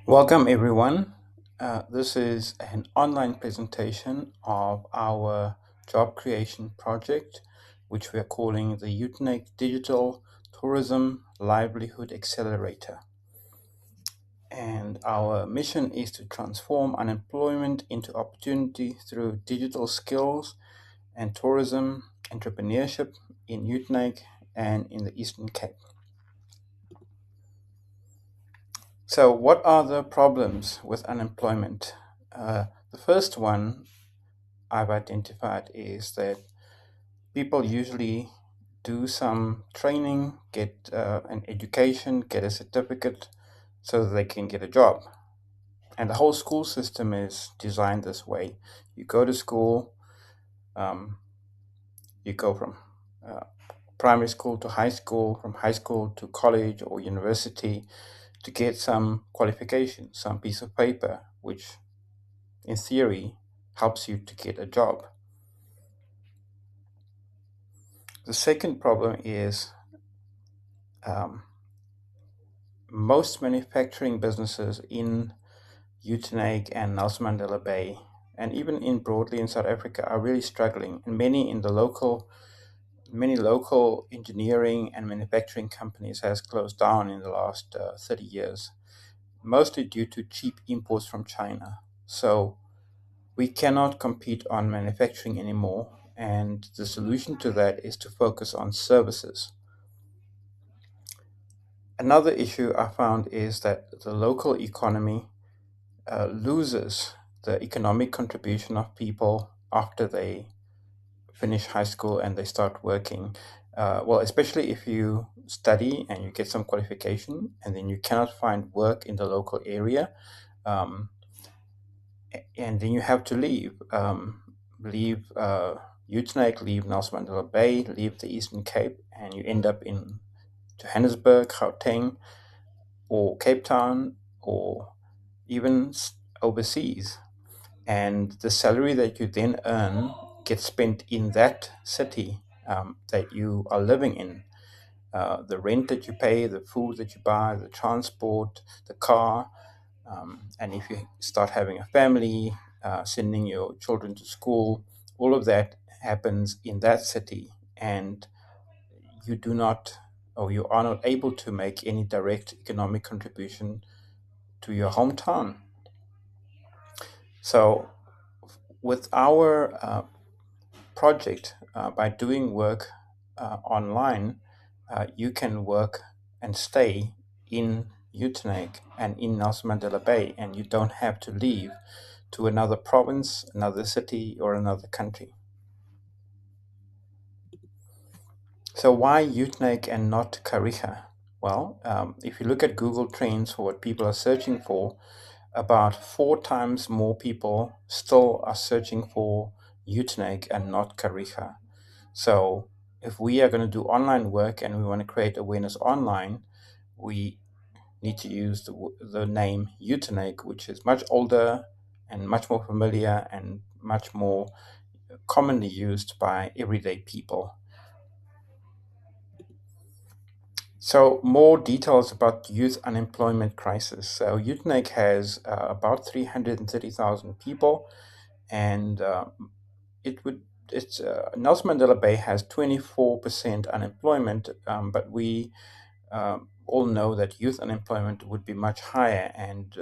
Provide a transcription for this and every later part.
Welcome, everyone. This is an online presentation of our job creation project, which we are calling the UTNEC Digital Tourism Livelihood Accelerator. And our mission is to transform unemployment into opportunity through digital skills and tourism entrepreneurship in UTNEC and in the Eastern Cape. So, what are the problems with unemployment? The first one I've identified is that people usually do some training, get an education, get a certificate so that they can get a job. And the whole school system is designed this way. You go to school, um, you go from uh, primary school to high school, from high school to college or university to get some qualification, some piece of paper, which in theory helps you to get a job. The second problem is um, most manufacturing businesses in Uitenhage and Nelson Mandela Bay, and even in broadly in South Africa, are really struggling. And many local engineering and manufacturing companies has closed down in the last 30 years, mostly due to cheap imports from China. So we cannot compete on manufacturing anymore, and the solution to that is to focus on services. Another issue I found is that the local economy loses the economic contribution of people after they finish high school and they start working. Well, especially if you study and you get some qualification and then you cannot find work in the local area, um, and then you have to leave Uitenhage, leave Nelson Mandela Bay, leave the Eastern Cape, and you end up in Johannesburg, Gauteng, or Cape Town, or even overseas. And the salary that you then earn gets spent in that city that you are living in. The rent that you pay, the food that you buy, the transport, the car, and if you start having a family, sending your children to school, all of that happens in that city, and you do not, or you are not able to make any direct economic contribution to your hometown. So, with our project, by doing work online, you can work and stay in Uitenhage and in Nelson Mandela Bay, and you don't have to leave to another province, another city, or another country. So why Uitenhage and not Kariega? Well, if you look at Google Trends for what people are searching for, about 4 times more people still are searching for Uitenhage and not Kariega. So if we are going to do online work and we want to create awareness online, we need to use the name Uitenhage, which is much older and much more familiar and much more commonly used by everyday people. So more details about youth unemployment crisis. So Uitenhage has about 330,000 people, and it would it's Nelson Mandela Bay has 24% unemployment, but we all know that youth unemployment would be much higher, and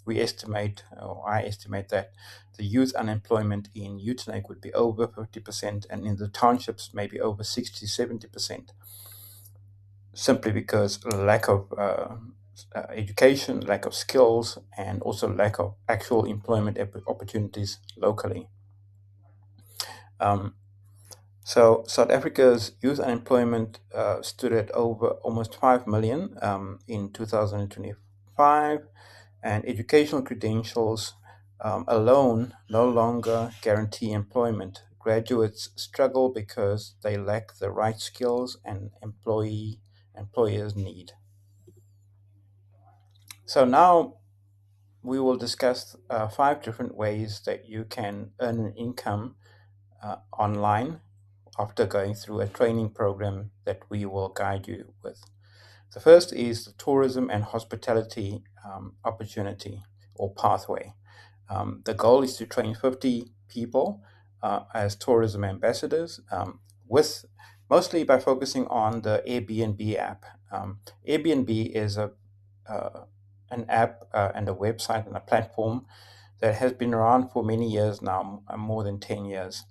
we estimate, or I estimate, that the youth unemployment in Uitenhage would be over 50%, and in the townships maybe over 60, 70%, simply because lack of education, lack of skills, and also lack of actual employment opportunities locally. Um, So South Africa's youth unemployment stood at over almost 5 million in 2025, and educational credentials alone no longer guarantee employment. Graduates struggle because they lack the right skills and employers need. So now we will discuss 5 different ways that you can earn an income online after going through a training program that we will guide you with. The first is the tourism and hospitality opportunity or pathway. The goal is to train 50 people as tourism ambassadors, with mostly by focusing on the Airbnb app. Airbnb is uh, an app and a website and a platform that has been around for many years now, more than 10 years.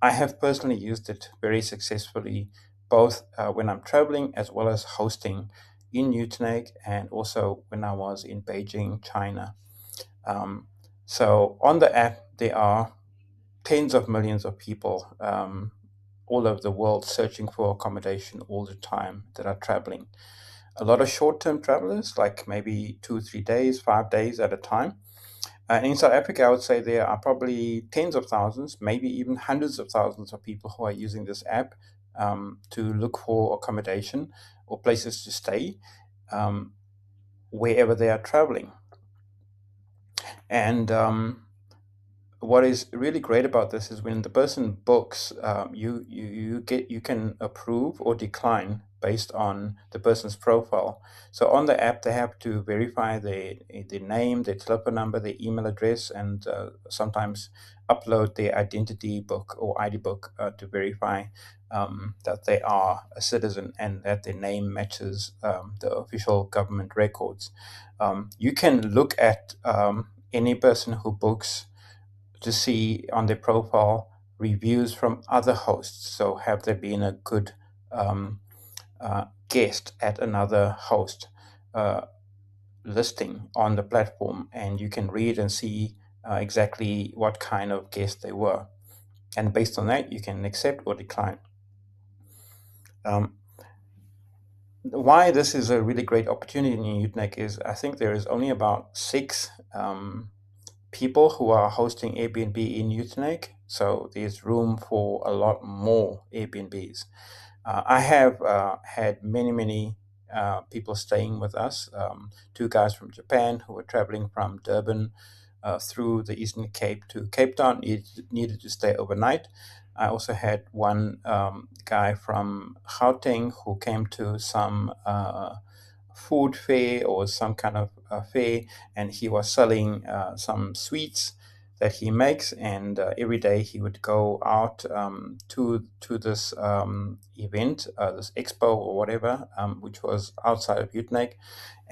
I have personally used it very successfully, both when I'm traveling as well as hosting in Newtonek and also when I was in Beijing, China. Um, so on the app, there are tens of millions of people all over the world searching for accommodation all the time that are traveling. A lot of short term travelers, like maybe 2, 3 days, 5 days at a time. And in South Africa, I would say there are probably tens of thousands, maybe even hundreds of thousands of people who are using this app to look for accommodation or places to stay um, wherever they are traveling. And what is really great about this is when the person books, you can approve or decline based on the person's profile. So on the app, they have to verify their name, their telephone number, their email address, and sometimes upload their identity book or ID book to verify that they are a citizen and that their name matches the official government records. You can look at any person who books to see on their profile reviews from other hosts. So, have there been a good um, guest at another host uh, listing on the platform? And you can read and see exactly what kind of guest they were. And based on that, you can accept or decline. Um, why this is a really great opportunity in Utnek is I think there is only about six people who are hosting Airbnb in Utnek, so there's room for a lot more Airbnbs. I have had many people staying with us. Two guys from Japan who were traveling from Durban through the Eastern Cape to Cape Town needed to stay overnight. I also had one guy from Gauteng who came to some food fair or some kind of fair, and he was selling some sweets that he makes. And every day he would go out to this event, this expo or whatever, which was outside of Utnek.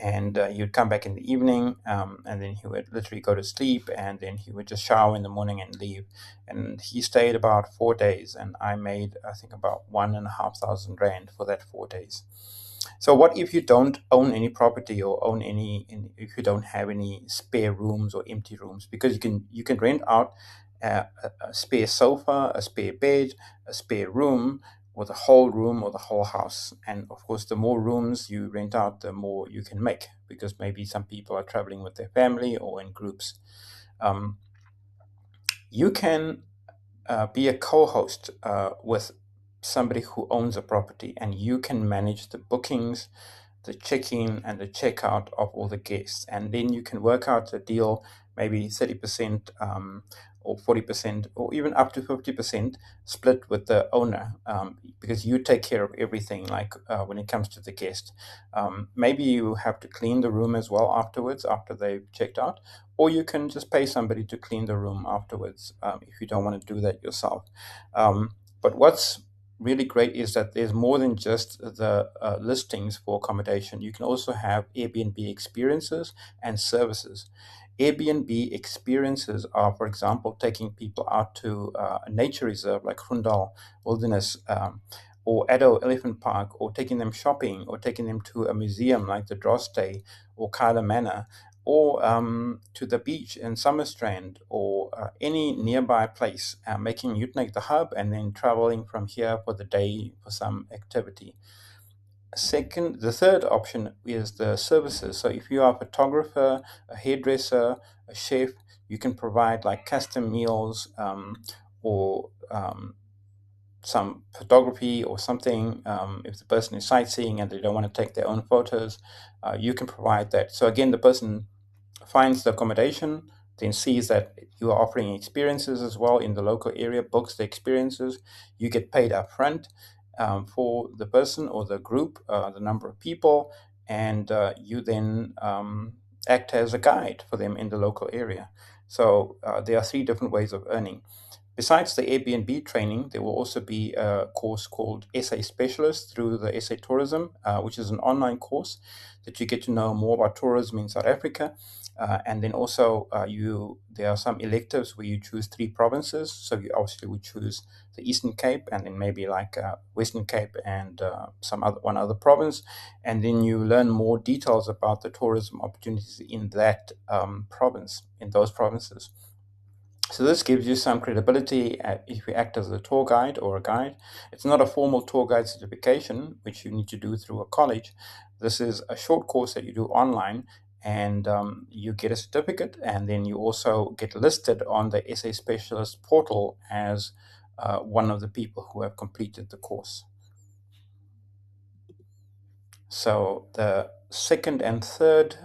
And he would come back in the evening, and then he would literally go to sleep, and then he would just shower in the morning and leave. And he stayed about 4 days, and I made, I think, about 1,500 rand for that 4 days. So what if you don't own any property or own if you don't have any spare rooms or empty rooms? Because you can rent out a spare sofa, a spare bed, a spare room, or the whole room or the whole house. And of course, the more rooms you rent out, the more you can make, because maybe some people are traveling with their family or in groups. Um, you can be a co-host with somebody who owns a property, and you can manage the bookings, the check-in and the checkout of all the guests. And then you can work out a deal, maybe 30% or 40% or even up to 50% split with the owner, because you take care of everything, like when it comes to the guest. Maybe you have to clean the room as well afterwards, after they've checked out, or you can just pay somebody to clean the room afterwards if you don't want to do that yourself. But what's really great is that there's more than just the listings for accommodation. You can also have Airbnb experiences and services. Airbnb experiences are, for example, taking people out to a nature reserve like Hundal Wilderness, or Addo Elephant Park, or taking them shopping, or taking them to a museum like the Droste or Kyla Manor, or to the beach in Summerstrand, or any nearby place, making Utnek the hub and then traveling from here for the day for some activity. The third option is the services. So if you are a photographer, a hairdresser, a chef, you can provide like custom meals, or some photography or something. If the person is sightseeing and they don't want to take their own photos, you can provide that. So again, the person finds the accommodation, then sees that you are offering experiences as well in the local area, books the experiences. You get paid upfront for the person or the group, the number of people, and you then act as a guide for them in the local area. So there are three different ways of earning. Besides the Airbnb training, there will also be a course called SA Specialist through the SA Tourism, which is an online course that you get to know more about tourism in South Africa. And then also, there are some electives where you choose three provinces. So you obviously would choose the Eastern Cape, and then maybe like Western Cape and one other province, and then you learn more details about the tourism opportunities in that province, in those provinces. So this gives you some credibility if you act as a tour guide or a guide. It's not a formal tour guide certification, which you need to do through a college. This is a short course that you do online, and you get a certificate, and then you also get listed on the SA Specialist portal as one of the people who have completed the course. So the second and third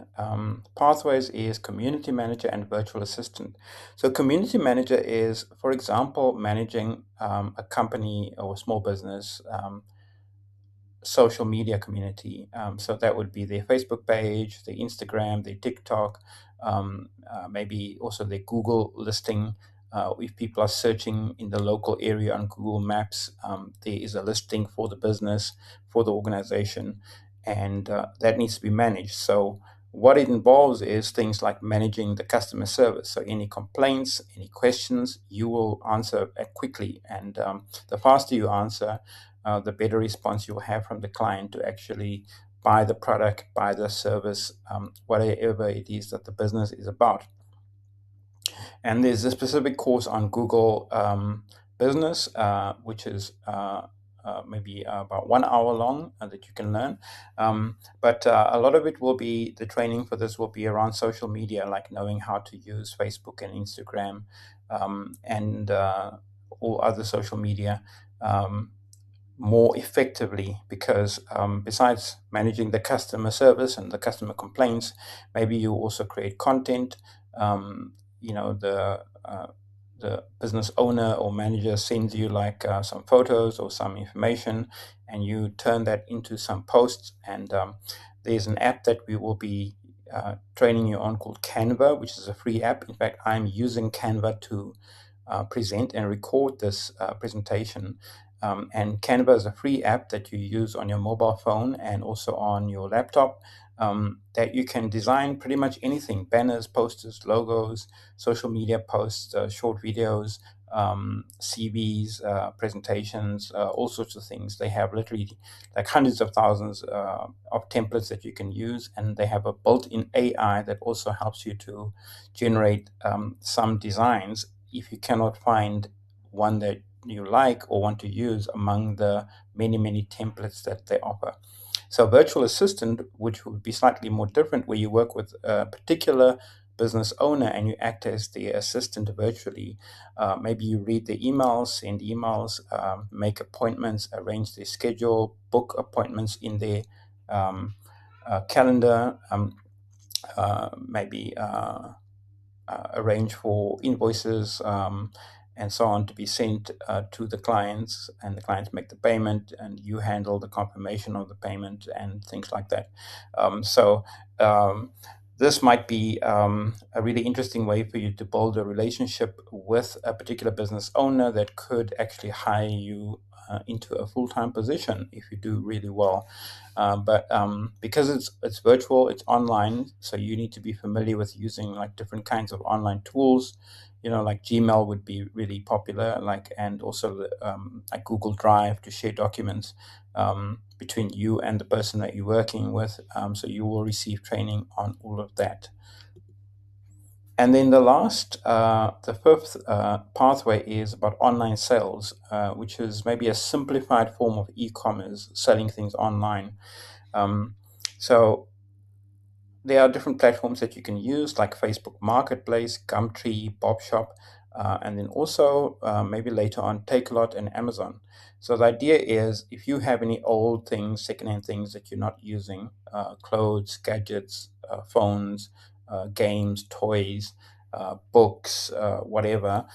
pathways is community manager and virtual assistant. So community manager is, for example, managing a company or a small business social media community. So that would be their Facebook page, their Instagram, their TikTok, maybe also their Google listing. If people are searching in the local area on Google Maps, there is a listing for the business, for the organization, and that needs to be managed. So what it involves is things like managing the customer service. So any complaints, any questions, you will answer quickly. And the faster you answer, the better response you'll have from the client to actually buy the product, buy the service, whatever it is that the business is about. And there's a specific course on Google Business, which is maybe about 1 hour long that you can learn. But a lot of it will be, the training for this will be around social media, like knowing how to use Facebook and Instagram and all other social media. More effectively, because besides managing the customer service and the customer complaints, maybe you also create content. You know, the business owner or manager sends you like some photos or some information, and you turn that into some posts. And there's an app that we will be training you on called Canva, which is a free app. In fact, I'm using Canva to present and record this presentation. And Canva is a free app that you use on your mobile phone and also on your laptop, that you can design pretty much anything: banners, posters, logos, social media posts, short videos, CVs, presentations, all sorts of things. They have literally like hundreds of thousands of templates that you can use, and they have a built-in AI that also helps you to generate some designs if you cannot find one that you like or want to use among the many, many templates that they offer. So virtual assistant, which would be slightly more different, where you work with a particular business owner and you act as the assistant virtually. Maybe you read the emails, send emails, make appointments, arrange their schedule, book appointments in their calendar, maybe arrange for invoices and so on to be sent to the clients, and the clients make the payment, and you handle the confirmation of the payment and things like that. So this might be a really interesting way for you to build a relationship with a particular business owner that could actually hire you into a full-time position if you do really well. But because it's virtual, it's online, so you need to be familiar with using like different kinds of online tools. You know, like Gmail would be really popular, and also like Google Drive to share documents between you and the person that you're working with. So you will receive training on all of that. And then the fifth pathway is about online sales, which is maybe a simplified form of e-commerce, selling things online. So there are different platforms that you can use, like Facebook Marketplace, Gumtree, Bobshop, and then also maybe later on Takealot and Amazon. So the idea is, if you have any old things, secondhand things that you're not using, clothes, gadgets, phones, games, toys, books, whatever,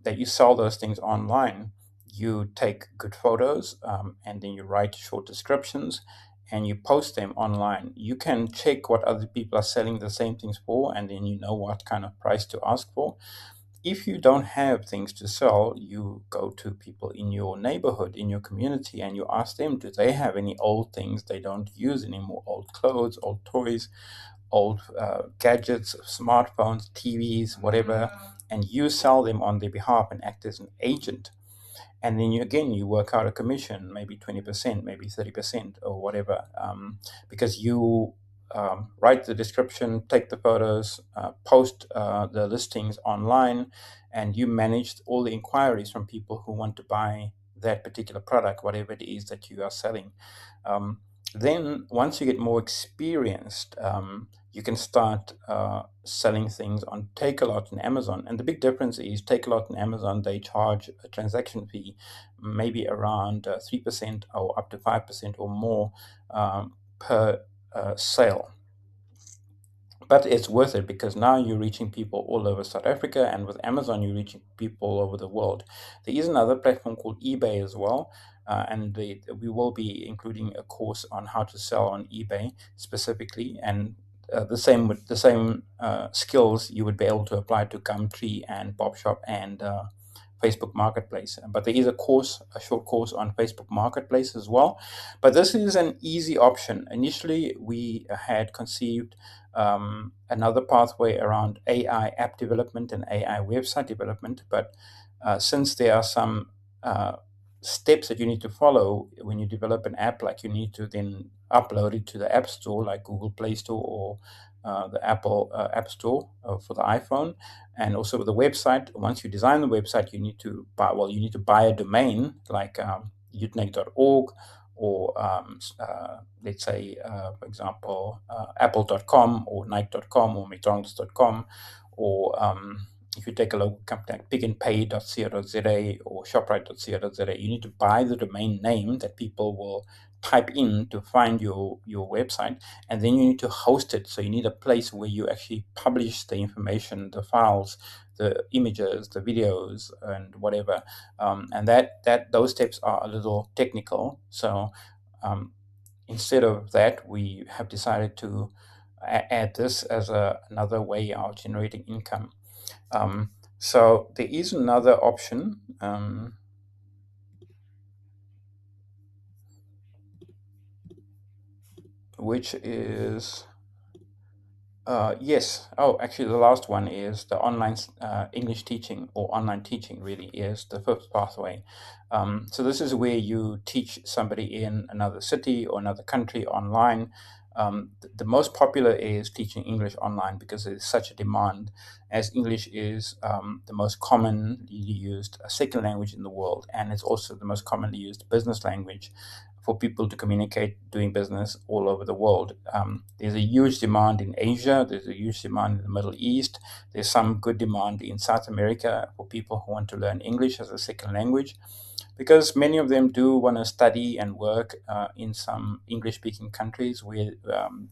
that you sell those things online. You take good photos, and then you write short descriptions, and you post them online, you can check what other people are selling the same things for, and then you know what kind of price to ask for. If you don't have things to sell, you go to people in your neighborhood, in your community, and you ask them, do they have any old things they don't use anymore? Old clothes, old toys, old gadgets, smartphones, TVs, whatever, and you sell them on their behalf and act as an agent. And then you work out a commission, maybe 20%, maybe 30%, or whatever, because you write the description, take the photos, post the listings online, and you manage all the inquiries from people who want to buy that particular product, whatever it is that you are selling. Then once you get more experienced, you can start selling things on Takealot and Amazon. And the big difference is Takealot and Amazon, they charge a transaction fee, maybe around 3% or up to 5% or more per sale. But it's worth it because now you're reaching people all over South Africa, and with Amazon, you're reaching people all over the world. There is another platform called eBay as well, we will be including a course on how to sell on eBay specifically, and the same with the same skills you would be able to apply to Gumtree and BobShop and Facebook Marketplace. But there is a course, a short course on Facebook Marketplace as well. But this is an easy option. Initially, we had conceived another pathway around AI app development and AI website development. But since there are some steps that you need to follow when you develop an app, like you need to then upload it to the App Store, like Google Play Store or the Apple App Store for the iPhone, and also with the website. Once you design the website, you need to buy a domain like utneg.org, or let's say, for example, apple.com or nike.com or mcdonalds.com, or if you take a local company like pickandpay.co.za or shoprite.co.za, you need to buy the domain name that people will type in to find your website, and then you need to host it. So you need a place where you actually publish the information, the files, the images, the videos, and whatever. And those steps are a little technical. So instead of that, we have decided to add this as another way of generating income. So there is another option, which is yes. Oh, actually, the last one is the online English teaching, or online teaching really is the fifth pathway. So this is where you teach somebody in another city or another country online. The most popular is teaching English online because there's such a demand, as English is the most commonly used second language in the world, and it's also the most commonly used business language for people to communicate doing business all over the world. There's a huge demand in Asia, there's a huge demand in the Middle East, there's some good demand in South America for people who want to learn English as a second language, because many of them do want to study and work in some English-speaking countries where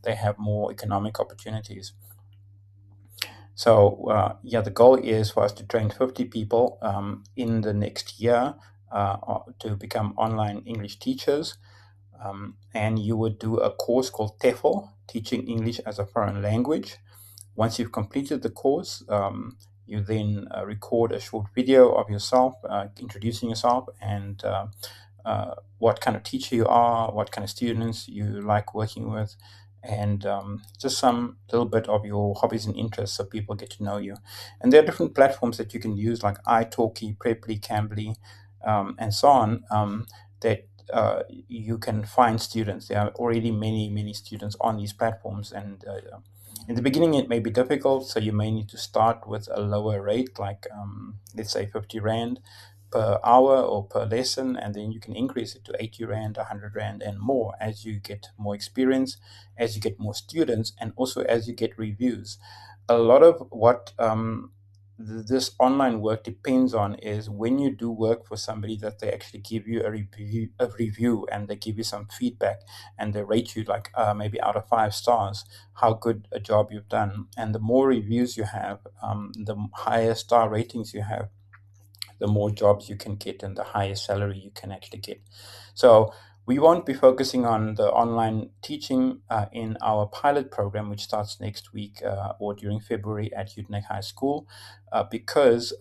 they have more economic opportunities. So the goal is for us to train 50 people in the next year to become online English teachers. And you would do a course called TEFL, Teaching English as a Foreign Language. Once you've completed the course, you then record a short video of yourself, introducing yourself, and what kind of teacher you are, what kind of students you like working with, and just some little bit of your hobbies and interests so people get to know you. And there are different platforms that you can use, like italki, Preply, Cambly, and so on, that you can find students. There are already many students on these platforms, and in the beginning it may be difficult, so you may need to start with a lower rate, like let's say 50 Rand per hour or per lesson, and then you can increase it to 80 Rand, 100 Rand, and more as you get more experience, as you get more students, and also as you get reviews. A lot of what this online work depends on is when you do work for somebody, that they actually give you a review, and they give you some feedback, and they rate you like maybe out of 5 stars, how good a job you've done. And the more reviews you have, the higher star ratings you have, the more jobs you can get and the higher salary you can actually get. So We won't be focusing on the online teaching in our pilot program, which starts next week or during February at Utenek High School, because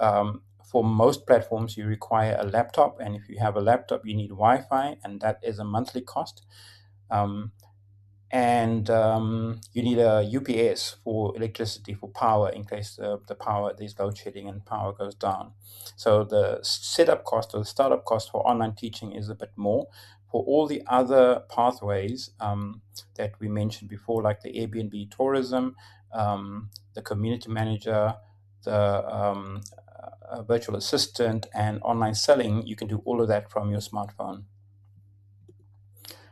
for most platforms you require a laptop, and if you have a laptop, you need Wi-Fi, and that is a monthly cost. Um, and you need a UPS for electricity, for power, in case there's load shedding and power goes down. So the setup cost or the startup cost for online teaching is a bit more. For all the other pathways that we mentioned before, like the Airbnb Tourism, the community manager, the virtual assistant, and online selling, you can do all of that from your smartphone.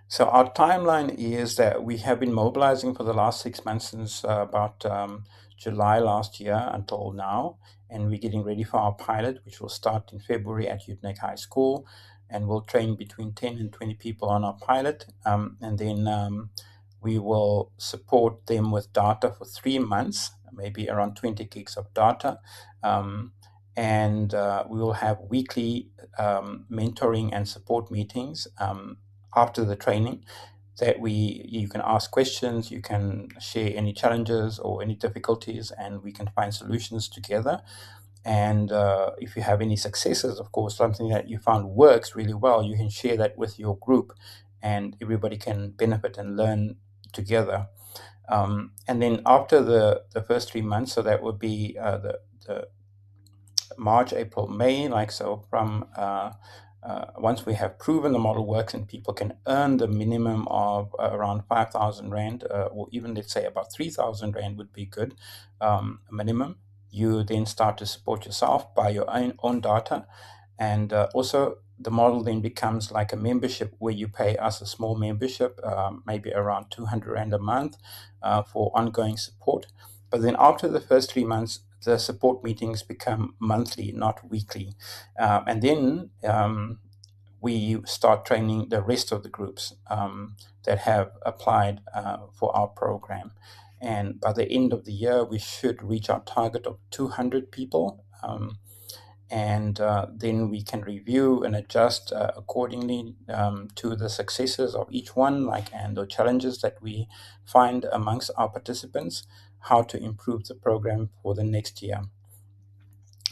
So our timeline is that we have been mobilizing for the last 6 months, since about July last year until now, and we're getting ready for our pilot, which will start in February at Utenek High School, and we'll train between 10 and 20 people on our pilot, and then we will support them with data for 3 months, maybe around 20 gigs of data, and we will have weekly mentoring and support meetings after the training, that you can ask questions, you can share any challenges or any difficulties, and we can find solutions together. And if you have any successes, of course, something that you found works really well, you can share that with your group, and everybody can benefit and learn together. And then after the first 3 months, so that would be the March, April, May, like so, from once we have proven the model works and people can earn the minimum of around 5,000 Rand, or even let's say about 3,000 Rand would be good, minimum. You then start to support yourself by your own data. And also the model then becomes like a membership, where you pay us a small membership, maybe around 200 Rand a month for ongoing support. But then after the first 3 months, the support meetings become monthly, not weekly. And then we start training the rest of the groups that have applied for our program. And by the end of the year, we should reach our target of 200 people. And then we can review and adjust accordingly to the successes of each one, and the challenges that we find amongst our participants, how to improve the program for the next year.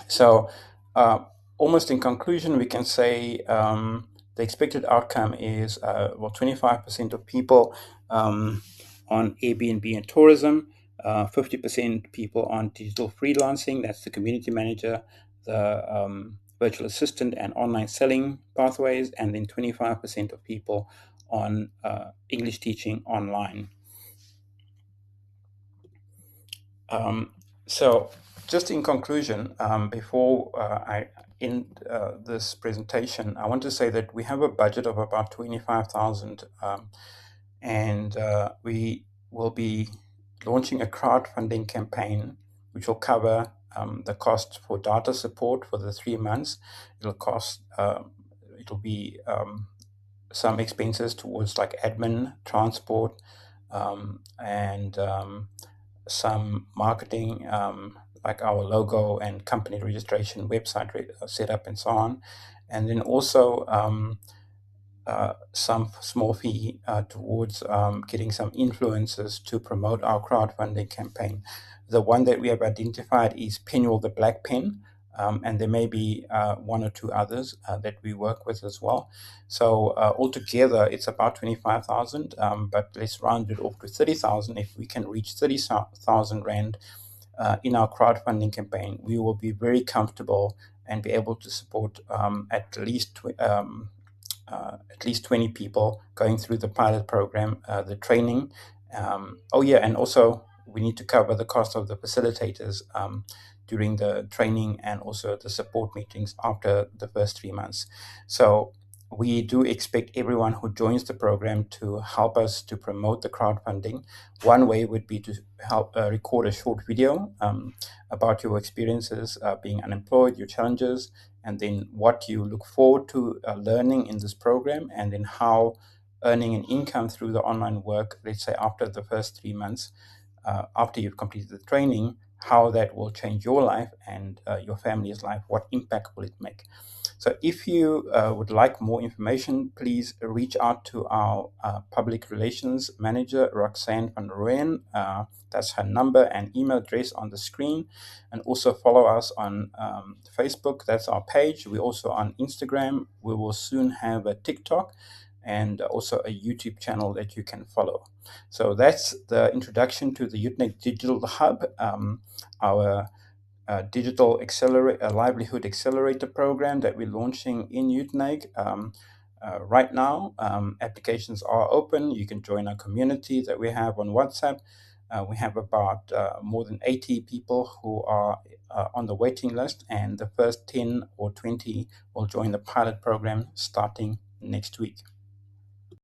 So, almost in conclusion, we can say the expected outcome is 25% of people on Airbnb and tourism, 50% people on digital freelancing, that's the community manager, the virtual assistant, and online selling pathways, and then 25% of people on English teaching online. So, just in conclusion, before I end this presentation, I want to say that we have a budget of about 25,000, and we will be launching a crowdfunding campaign, which will cover the cost for data support for the 3 months. It'll be some expenses towards like admin, transport, and some marketing, like our logo and company registration, website setup, and so on. And then also some small fee towards getting some influencers to promote our crowdfunding campaign. The one that we have identified is Penuel the Black Pen, and there may be one or two others that we work with as well. So altogether, it's about 25,000, but let's round it off to 30,000. If we can reach 30,000 Rand in our crowdfunding campaign, we will be very comfortable and be able to support at least 20 people going through the pilot program, the training. And also we need to cover the cost of the facilitators during the training, and also the support meetings after the first 3 months. So we do expect everyone who joins the program to help us to promote the crowdfunding. One way would be to help record a short video about your experiences being unemployed, your challenges, and then what you look forward to learning in this program, and then how earning an income through the online work, let's say after the first 3 months, after you've completed the training, how that will change your life and your family's life, what impact will it make. So if you would like more information, please reach out to our public relations manager, Roxanne van Rooyen. That's her number and email address on the screen. And also follow us on Facebook. That's our page. We're also on Instagram. We will soon have a TikTok and also a YouTube channel that you can follow. So that's the introduction to the UTNEC Digital Hub, our digital livelihood accelerator program that we're launching in UTNEG. Right now, applications are open. You can join our community that we have on WhatsApp. We have about more than 80 people who are on the waiting list, and the first 10 or 20 will join the pilot program starting next week.